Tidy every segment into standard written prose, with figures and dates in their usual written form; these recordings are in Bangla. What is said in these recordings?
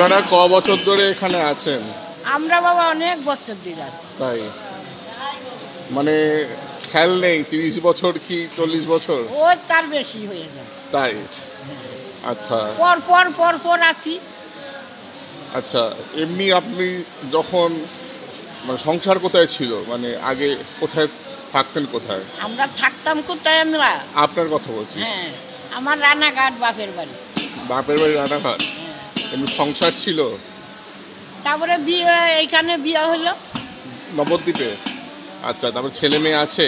আপনারা ক বছর ধরে এখানে আছেন? আমরা বাবা অনেক বছর ধরে আছি। তাই মানে খেয়াল নেই 30 বছর কি 40 বছর? ও তার বেশি হয়ে যায়। তাই আচ্ছা পর পর পর পর আছি। আচ্ছা, এমনি আপনি যখন মানে সংসার কোথায় ছিল, মানে আগে কোথায় থাকতেন? কোথায় আমরা থাকতাম কোথায়? আমরা আপনার কথা বলছি। হ্যাঁ, আমার রানাঘাট বাপের বাড়ি। বাপের বাড়ি রানাঘাট। এমনি সংসার ছিল, তারপরে বিয়ে, এইখানে বিয়ে হলো নবদ্বীপে। আচ্ছা, তারপর ছেলে মেয়ে আছে?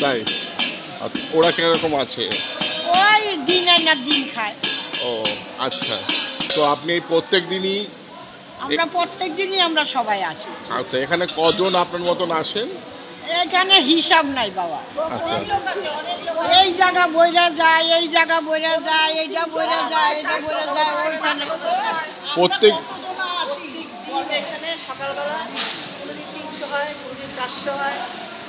তাই ওরা কিরকম আছে? ওই দিন না দিন খায়। ও আচ্ছা, তো আপনি প্রত্যেক দিনই? আমরা প্রত্যেক দিনই আমরা সবাই আসি। আচ্ছা, এখানে কজন আপনার মতন আসেন? এখানে হিসাব নাই বাবা। আচ্ছা, এই জায়গা বইরা যায়, এই জায়গা বইরা যায়, এইটা বইরা যায়, এটা বইরা যায়, ওইখানে প্রত্যেক এখানে সকালবেলা কোনোদিন 300 হয়, কোনোদিন 400 হয়,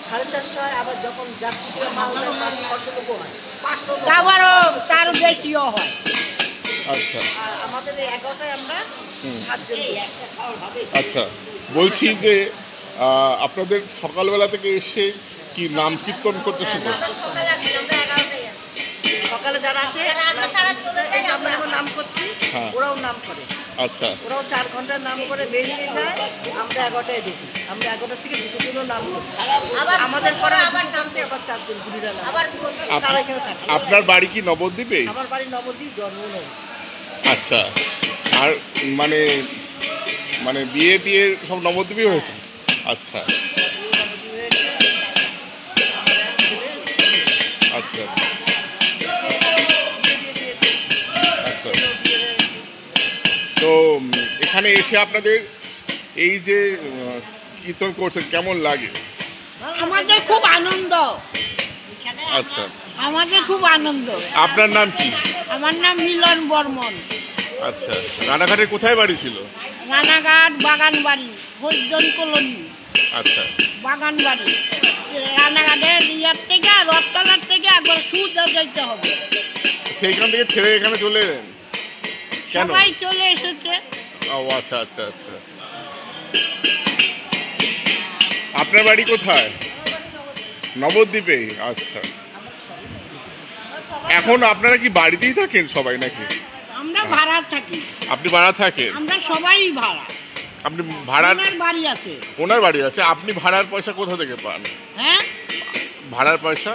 450 হয়, আবার যখন যাত্রীরা মাল দেয় 500-600 লোক হয়, 500 লোক। আবারও তার বেশিও হয়। আচ্ছা আর আমাদের এই 11টায় আমরা 7 জন বসি। আচ্ছা, বলছি যে আপনাদের সকালবেলা থেকে এসে কি নাম কীর্তন করতে শুরু? সকালে যারা আসে এই যে আমরা যেমন নাম করছি, হ্যাঁ। ওরাও নাম করে। আচ্ছা ওরাও 4 ঘন্টার নাম করে বেরিয়ে যায়। আমরা 11টায় ঢুকি। আমরা 11টা থেকে 2টো জন্য নাম করি। আমাদের পরে আবার টানতে আবার 4 জন ঘুরিরা নাম। তারা এখানে থাকে। আপনার বাড়ি কি নবদ্বীপে? আমার বাড়ি নবদ্বীপ, জন্ম নবদ্বীপ। আচ্ছা, আর মানে মানে বিয়ে সব নবদ্বীপে হয়েছে? আচ্ছা আচ্ছা আচ্ছা, তো এখানে এসে আপনাদের এই যে কীর্তন করছেন কেমন লাগে? আমাদের খুব আনন্দ। আচ্ছা, আমাদের খুব আনন্দ। আপনার নাম কি? আমার নাম মিলন বর্মন। আচ্ছা, রানাঘাটের কোথায় বাড়ি ছিল? রানাঘাট বাগান বাড়ি, হরিজন কলোনি। আচ্ছা, বাগান বাড়ি। রানাঘাটের ইয়ার থেকে, রথতলার থেকে একবার সুদা যাইতে হবে। সেইখান থেকে ছেড়ে এখানে চলে এলেন কেন? সবাই চলে এসেছে। ও আচ্ছা আচ্ছা আচ্ছা, আপনার বাড়ি কোথায়? নবদ্বীপে। আচ্ছা, এখন আপনারা কি বাড়িতেই থাকেন সবাই নাকি? আমরা ভাড়া থাকি। আপনি ভাড়া থাকেন? আমরা সবাই ভাড়া। আপনি ভাড়ার বাড়ি আছে? ওনার বাড়ি আছে। আপনি ভাড়ার পয়সা কোথা থেকে পান? হ্যাঁ, ভাড়ার পয়সা?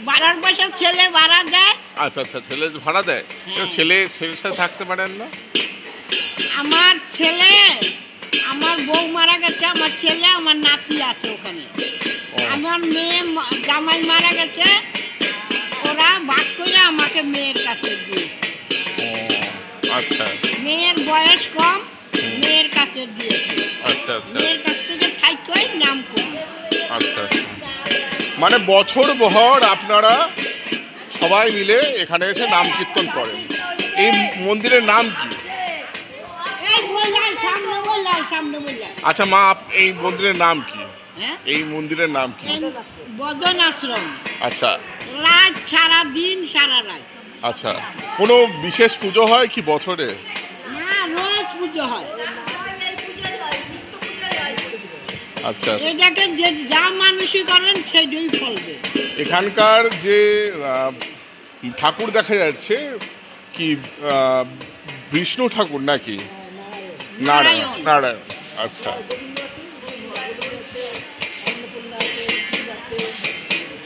ভাড়ার পয়সা ছেলে ভাড়া দেয়। আচ্ছা আচ্ছা, ছেলে ভাড়া দেয়। ছেলের সাথে থাকতে পারেন না? আমার ছেলে, আমার বউ মারা গেছে, আমার ছেলে, আমার নাতি আছে ওখানে। আমার মেয়ে জামাই মারা গেছে, ওরা ভাগ করে আমাকে মেয়ের কাছে দিয়েছে। আচ্ছা, মেয়ের বয়স কম, মেয়ের কাছে দিয়েছে। আচ্ছা আচ্ছা, মেয়ের কাছ থেকে থাইকই নাম করি। আচ্ছা আচ্ছা, মানে বছর বহর আপনারা সবাই মিলে এখানে এসে নাম কীর্তন করেন। এই মন্দিরের নাম কি? আচ্ছা মা, এই মন্দিরের নাম কি? এই মন্দিরের নাম কি? বদন আশ্রম। আচ্ছা, রাত সারা দিন, সারা রাত। আচ্ছা, কোনো বিশেষ পুজো হয় কি বছরে? না, রোজ পুজো হয়। আচ্ছা, এটাকে যা মানুষই করেন সেটাই ফলবে। এখানকার যে ঠাকুর দেখা যাচ্ছে কি বিষ্ণু ঠাকুর নাকি নারায়ণ? নারায়ণ। আচ্ছা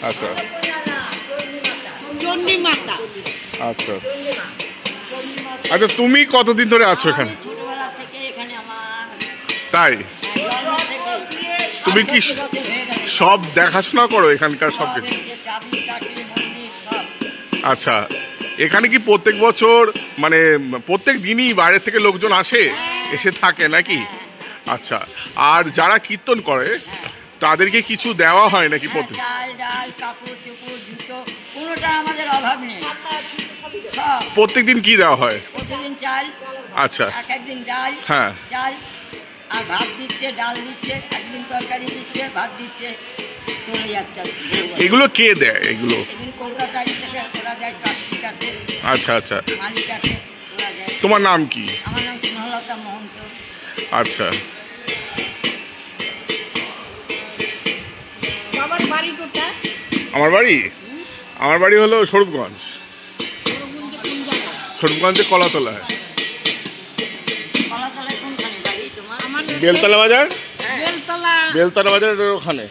আচ্ছা চণ্ডী মাতা। আচ্ছা আচ্ছা, তুমি কতদিন ধরে আছো এখানে? তাই তুমি কি সব দেখাশোনা করো এখানকার সব কিছু? আচ্ছা, এখানে কি প্রত্যেক বছর মানে প্রত্যেক দিনই বাইরে থেকে লোকজন আসে, এসে থাকে নাকি? আচ্ছা, আর যারা কীর্তন করে তাদেরকে কিছু দেওয়া হয় নাকি? প্রত্যেক প্রত্যেক দিন কি দেওয়া হয়? আচ্ছা, হ্যাঁ, আর ভাত দিচ্ছে, ডাল দিচ্ছে, একদিন তরকারি দিচ্ছে, ভাত দিচ্ছে, চলে যাচ্ছে। এগুলো কে দেয়? এগুলো কলকাতায় থেকে ওরা যায়, ট্রাস্টিক আছে, আচ্ছা আচ্ছা, মালিক আছে, ওরা যায়। তোমার নাম কি? আমার নাম স্নেহলতা মহন্ত। আচ্ছা, বাবার বাড়ি কোথায়? আমার বাড়ি হলো স্বরূপগঞ্জ। সৌরভগঞ্জে কোন জায়গায়? স্বরূপগঞ্জে কলাতলায়। কলাতলায় কোনখানে বাড়ি তোমার? আমার বেলতলা বাজার, বেলতলা। বেলতলা বাজারের ওখানে।